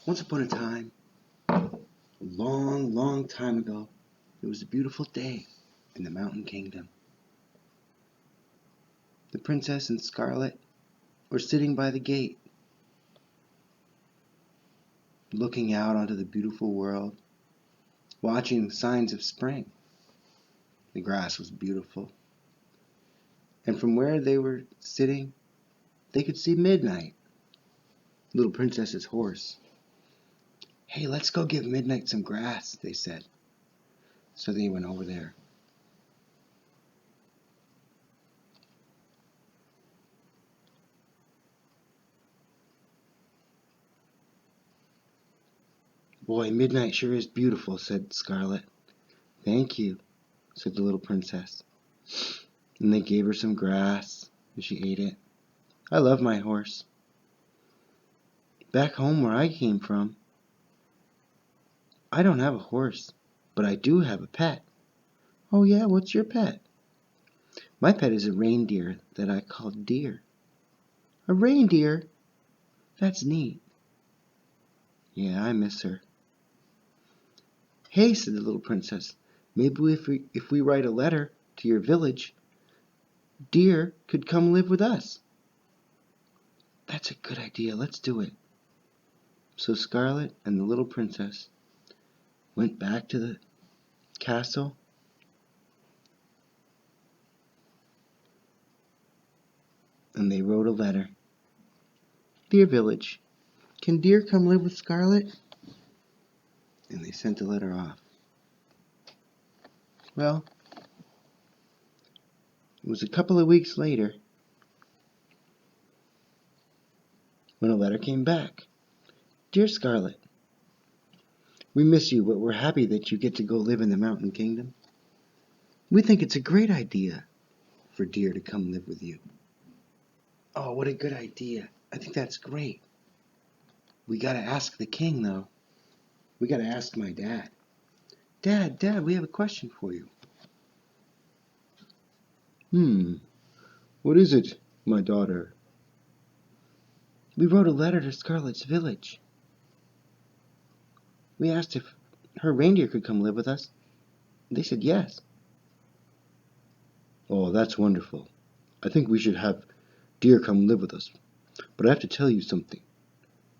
Once upon a time, a long, long time ago, it was a beautiful day in the Mountain Kingdom. The princess and Scarlet were sitting by the gate, looking out onto the beautiful world, watching signs of spring. The grass was beautiful, and from where they were sitting, they could see Midnight, little princess's horse. "Hey, let's go give Midnight some grass," they said. So they went over there. "Boy, Midnight sure is beautiful," said Scarlet. "Thank you," said the little princess. And they gave her some grass, and she ate it. "I love my horse. Back home where I came from, I don't have a horse, but I do have a pet." "Oh yeah, what's your pet?" "My pet is a reindeer that I call Deer." "A reindeer? That's neat." "Yeah, I miss her." "Hey," said the little princess, "maybe if we write a letter to your village, Deer could come live with us." "That's a good idea. Let's do it." So Scarlet and the little princess went back to the castle, and they wrote a letter. "Dear village, can Deer come live with Scarlet?" And they sent the letter off. Well, it was a couple of weeks later when a letter came back. "Dear Scarlet, we miss you, but we're happy that you get to go live in the Mountain Kingdom. We think it's a great idea for Deer to come live with you." "Oh, what a good idea. I think that's great. We gotta ask the king, though. We gotta ask my dad. Dad, we have a question for you." What is it, my daughter?" "We wrote a letter to Scarlet's village. We asked if her reindeer could come live with us. They said yes." "Oh, that's wonderful. I think we should have Deer come live with us. But I have to tell you something."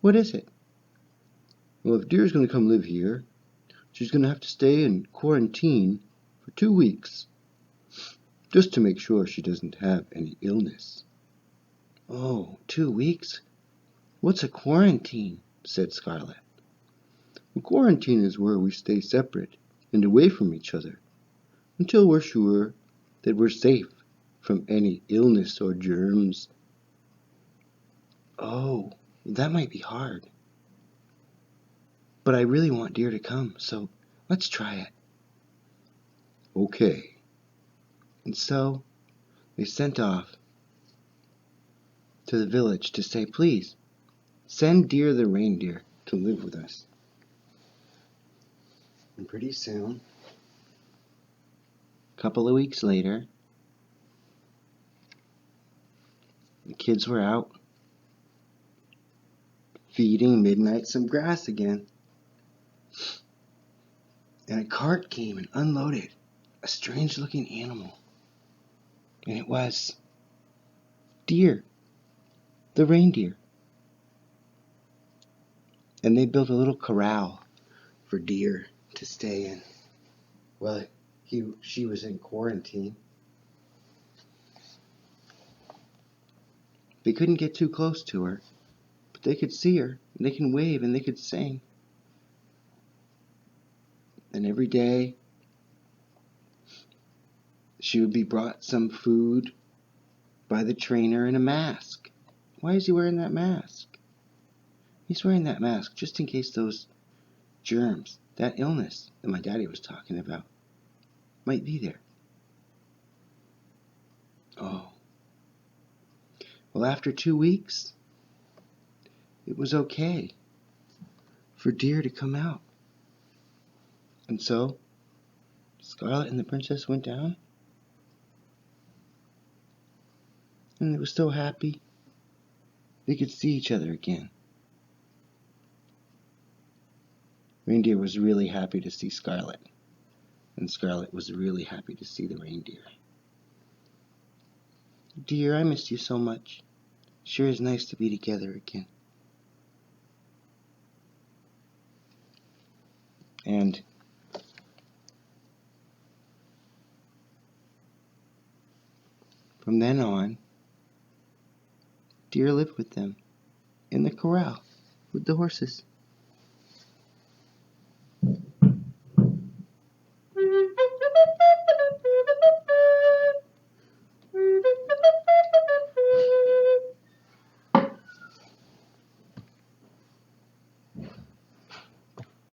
"What is it?" Well, if Deer's going to come live here, she's going to have to stay in quarantine for 2 weeks, just to make sure she doesn't have any illness." "Oh, 2 weeks? What's a quarantine?" said Scarlet. Well, quarantine is where we stay separate and away from each other until we're sure that we're safe from any illness or germs. "Oh, that might be hard. But I really want Deer to come, so let's try it." Okay. And so they sent off to the village to say, "Please, send Deer the reindeer to live with us." And pretty soon, a couple of weeks later, the kids were out feeding Midnight some grass again. And a cart came and unloaded a strange-looking animal. And it was Deer, the reindeer. And they built a little corral for Deer to stay in while she was in quarantine. They couldn't get too close to her, but they could see her, and they can wave, and they could sing. And every day, she would be brought some food by the trainer in a mask. Why is he wearing that mask? He's wearing that mask just in case those germs, that illness that my daddy was talking about, might be there. Oh. Well, after 2 weeks, it was okay for Deer to come out. And so, Scarlet and the princess went down, and they were so happy they could see each other again. Reindeer was really happy to see Scarlet, and Scarlet was really happy to see the reindeer. Dear, I missed you so much. Sure is nice to be together again. And from then on, Deer lived with them in the corral with the horses.